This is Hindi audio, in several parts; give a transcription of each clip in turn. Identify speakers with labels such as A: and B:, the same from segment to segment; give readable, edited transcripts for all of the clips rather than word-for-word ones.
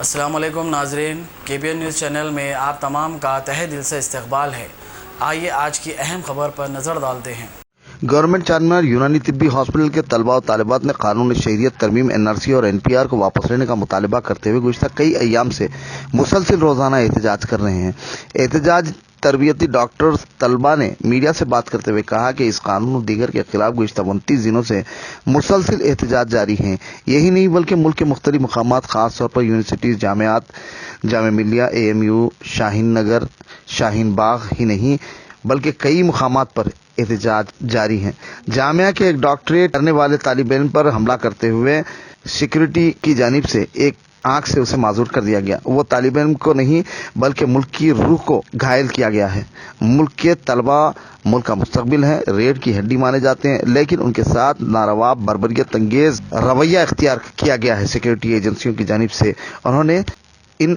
A: अस्सलामुअलैकुम नाज़रीन, KBN न्यूज़ चैनल में आप तमाम का तहे दिल से इस्तकबाल है। आइए आज की अहम खबर पर नज़र डालते हैं।
B: गवर्नमेंट चारमीनार यूनानी तिब्बी हॉस्पिटल के तलबा और तालिबात ने कानून शहरियत तरमीम NRC और NPR को वापस लेने का मुतालबा करते हुए गुज़िश्ता कई अय्याम से मुसलसिल रोज़ाना एहतजाज कर रहे हैं। एहतजाज तरबियती डॉक्टर्स तलबा ने मीडिया से बात करते हुए कहा कि इस कानून और दीगर के खिलाफ गुज़िश्ता 29 दिनों से मुसलसिल एहतजाज जारी हैं। यही नहीं बल्कि मुल्क के मुख्तलिफ मकामात खास तौर पर यूनिवर्सिटीज़, जामियात, जामिया मिल्लिया, AMU, शाहीन नगर, शाहीन बाग ही नहीं बल्कि कई मुकामात पर एहतजाज जारी हैं। जामिया के एक डॉक्टरेट करने वाले तालिब इल्म पर हमला करते हुए सिक्योरिटी की जानिब से एक आंख से उसे माजूर कर दिया गया। वो तालिब इल्म को नहीं बल्कि मुल्क की रूह को घायल किया गया है। मुल्क के तलबा मुल्क का मुस्तकबिल है, रीढ़ की हड्डी माने जाते हैं, लेकिन उनके साथ नारवा बर्बरियत अंगेज रवैया इख्तियार किया गया है सिक्योरिटी एजेंसियों की जानिब से। उन्होंने इन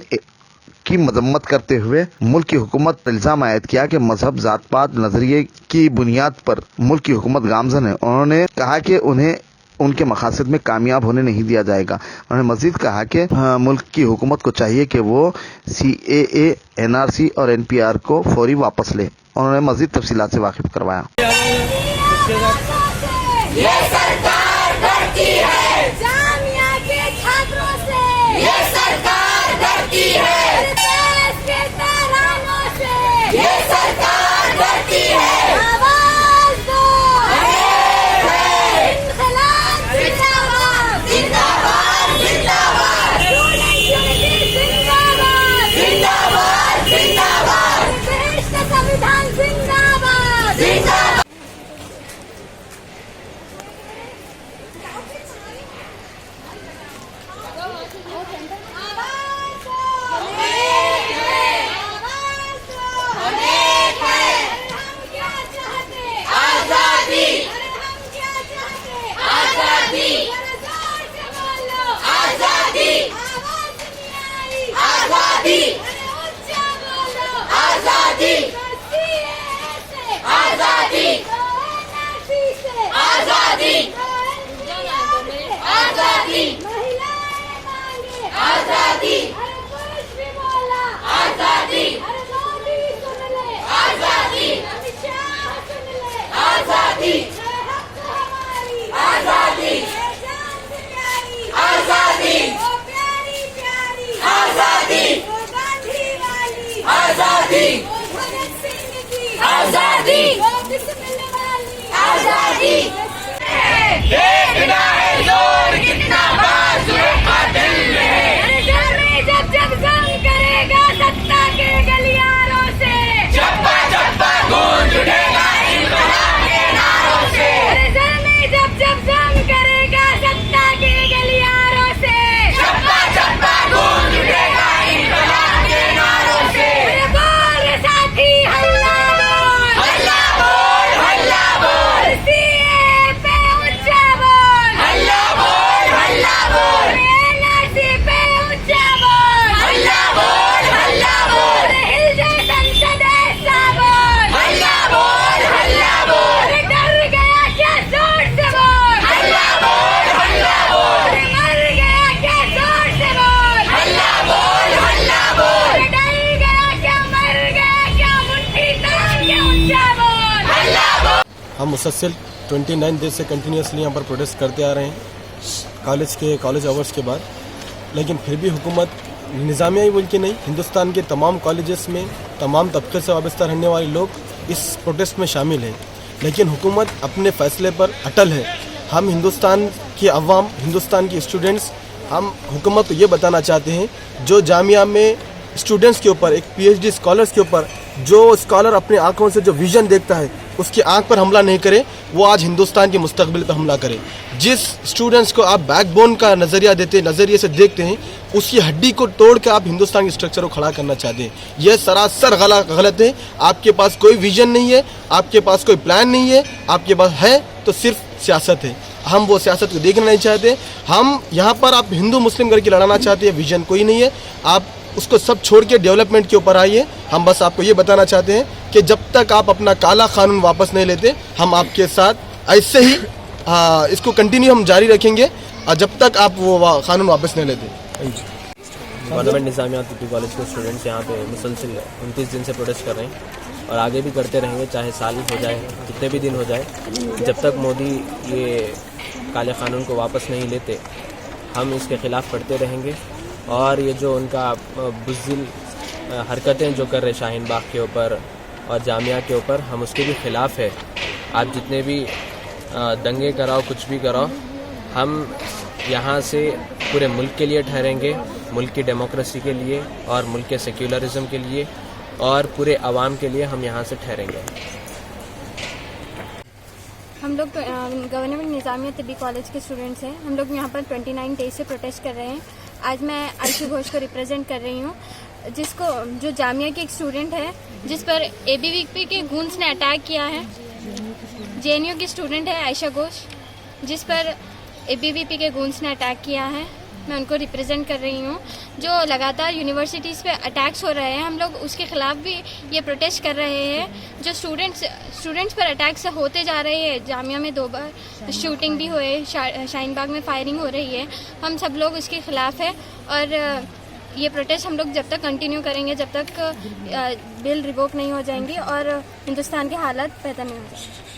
B: की मजम्मत करते हुए मुल्क की हुकूमत पर इल्ज़ाम आयद किया कि मजहब, जात पात, नजरिए की बुनियाद पर मुल्क की हुकूमत गामजन है। उन्होंने कहा कि उन्हें उनके मकासद में कामयाब होने नहीं दिया जाएगा। उन्होंने मजीद कहा कि मुल्क की हुकूमत को चाहिए कि वो CAA, NRC और NPR को फौरी वापस ले। उन्होंने मजीद तफसीलात से वाकिफ करवाया।
C: ये सरकार डरती है जामिया के छात्रों से, ये सरकार डरती है देश के तरानों से, ये सरकार डरती है। आवाज दो, इंक़िलाब जिंदाबाद, जिंदाबाद, जिंदाबाद, जिंदाबाद, जिंदाबाद, जिंदाबाद, देश का संविधान जिंदाबाद, जिंदाबाद। देखना है जोर कितना बाजुए का दिल में, जब जब जंग करेगा सत्ता के गलियारों से, जब्बा जब्बा गूंज उठेगा इंक़िलाब के नारों से, जब जब जंग करेगा सत्ता के गलियारों से, जब्बा जब्बा गूंज उठेगा इंक़िलाब के नारों से। बोल साथी हल्ला बोल, हल्ला बोल, हल्ला बोल, CAA पे ऊंचा बोल, हल्ला बोल, हल्ला बोल, NRC पे ऊंचा बोल, हल्ला बोल, हल्ला बोल, हिल जाए संसद ऐसा बोल, हल्ला बोल, हल्ला बोल, डर गया क्या जोर से बोल, हल्ला बोल, हल्ला बोल, मर गया क्या जोर से बोल, हल्ला बोल, हल्ला बोल, डर गया क्या, मर गया क्या, मुट्ठी तान के ऊंचा बोल, हल्ला बोल।
D: हम मुसलसल 29 डेज से कंटिन्यूसली यहाँ पर प्रोटेस्ट करते आ रहे हैं कॉलेज आवर्स के बाद, लेकिन फिर भी हुकूमत निज़ामिया ही बोल के नहीं, हिंदुस्तान के तमाम कॉलेजेस में तमाम तबके से वाबस्ता रहने वाले लोग इस प्रोटेस्ट में शामिल हैं, लेकिन हुकूमत अपने फ़ैसले पर अटल है। हम हिंदुस्तान की अवाम, हिंदुस्तान की स्टूडेंट्स, हम हुकूमत को ये बताना चाहते हैं, जो जामिया में स्टूडेंट्स के ऊपर, एक PhD स्कॉलर्स के ऊपर, जो स्कॉलर अपनी आंखों से जो विजन देखता है उसकी आंख पर हमला नहीं करे, वो आज हिंदुस्तान के मुस्तकबिल पर हमला करे। जिस स्टूडेंट्स को आप बैकबोन का नज़रिए से देखते हैं, उसकी हड्डी को तोड़ के आप हिंदुस्तान के स्ट्रक्चर को खड़ा करना चाहते हैं, यह सरासर गलत है। आपके पास कोई विजन नहीं है, आपके पास कोई प्लान नहीं है, आपके पास है तो सिर्फ सियासत है। हम वो सियासत को देखना नहीं चाहते। हम यहाँ पर आप हिंदू मुस्लिम करके लड़ाना चाहते हैं, विजन कोई नहीं है। आप उसको सब छोड़ के डेवलपमेंट के ऊपर आइए। हम बस आपको ये बताना चाहते हैं कि जब तक आप अपना काला कानून वापस नहीं लेते, हम आपके साथ ऐसे ही इसको कंटिन्यू हम जारी रखेंगे जब तक आप वो कानून वापस नहीं लेते।
E: गवर्नमेंट निज़ामिया तिब्बी कॉलेज के स्टूडेंट्स यहाँ पे मुसलसिल 29 दिन से प्रोटेस्ट कर रहे हैं और आगे भी करते रहेंगे, चाहे साल हो जाए, कितने भी दिन हो जाए, जब तक मोदी ये काले कानून को वापस नहीं लेते हम इसके ख़िलाफ़ करते रहेंगे। और ये जो उनका बुज़दिल हरकतें जो कर रहे शाहीन बाग के ऊपर और जामिया के ऊपर, हम उसके भी ख़िलाफ़ है। आप जितने भी दंगे कराओ, कुछ भी कराओ, हम यहाँ से पूरे मुल्क के लिए ठहरेंगे, मुल्क की डेमोक्रेसी के लिए और मुल्क के सेक्युलरिज्म के लिए और पूरे अवाम के लिए हम यहाँ से ठहरेंगे।
F: हम लोग गवर्नमेंट निज़ामिया तिब्बी कॉलेज के स्टूडेंट्स हैं। हम लोग यहाँ पर 29 डेज से प्रोटेस्ट कर रहे हैं। आज मैं आयशा घोष को रिप्रेजेंट कर रही हूँ, जो जामिया की एक स्टूडेंट है जिस पर ABVP के गूंस ने अटैक किया है। JNU की स्टूडेंट है आयशा घोष, जिस पर ABVP के गूंस ने अटैक किया है। मैं उनको रिप्रेजेंट कर रही हूँ। जो लगातार यूनिवर्सिटीज़ पे अटैक्स हो रहे हैं, हम लोग उसके ख़िलाफ़ भी ये प्रोटेस्ट कर रहे हैं। जो स्टूडेंट्स पर अटैक्स होते जा रहे हैं, जामिया में 2 बार शूटिंग भी हुए, शाहीन बाग में फायरिंग हो रही है, हम सब लोग इसके ख़िलाफ़ है। और ये प्रोटेस्ट हम लोग जब तक कंटिन्यू करेंगे, जब तक बिल रिवोक नहीं हो जाएंगी और हिंदुस्तान के हालात बेहतर नहीं हो जाएंगे।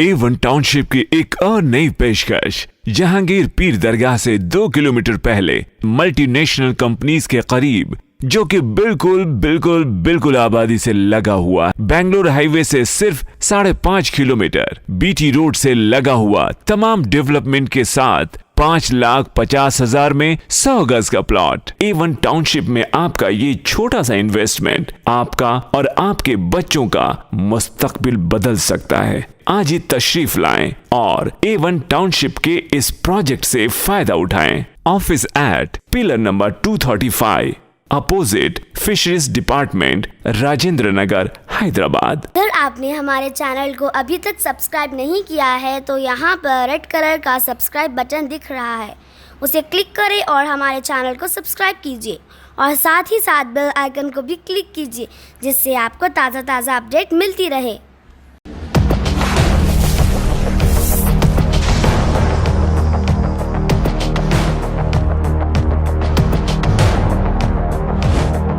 G: A1 टाउनशिप की एक और नई पेशकश, जहांगीर पीर दरगाह से 2 किलोमीटर पहले मल्टीनेशनल कंपनीज के करीब, जो कि बिल्कुल आबादी से लगा हुआ, बेंगलोर हाईवे से सिर्फ 5.5 किलोमीटर, BT रोड से लगा हुआ, तमाम डेवलपमेंट के साथ 5,50,000 में 100 गज का प्लॉट। A1 टाउनशिप में आपका ये छोटा सा इन्वेस्टमेंट आपका और आपके बच्चों का मुस्तकबिल बदल सकता है। आज ही तशरीफ लाएं और A1 टाउनशिप के इस प्रोजेक्ट से फायदा उठाएं। Office at pillar number 235 opposite fisheries department, Rajendra Nagar, Hyderabad.
H: अगर आपने हमारे चैनल को अभी तक सब्सक्राइब नहीं किया है तो यहाँ पर रेड कलर का सब्सक्राइब बटन दिख रहा है, उसे क्लिक करें और हमारे चैनल को सब्सक्राइब कीजिए और साथ ही साथ बेल आइकन को भी क्लिक कीजिए, जिससे आपको ताज़ा अपडेट मिलती रहे।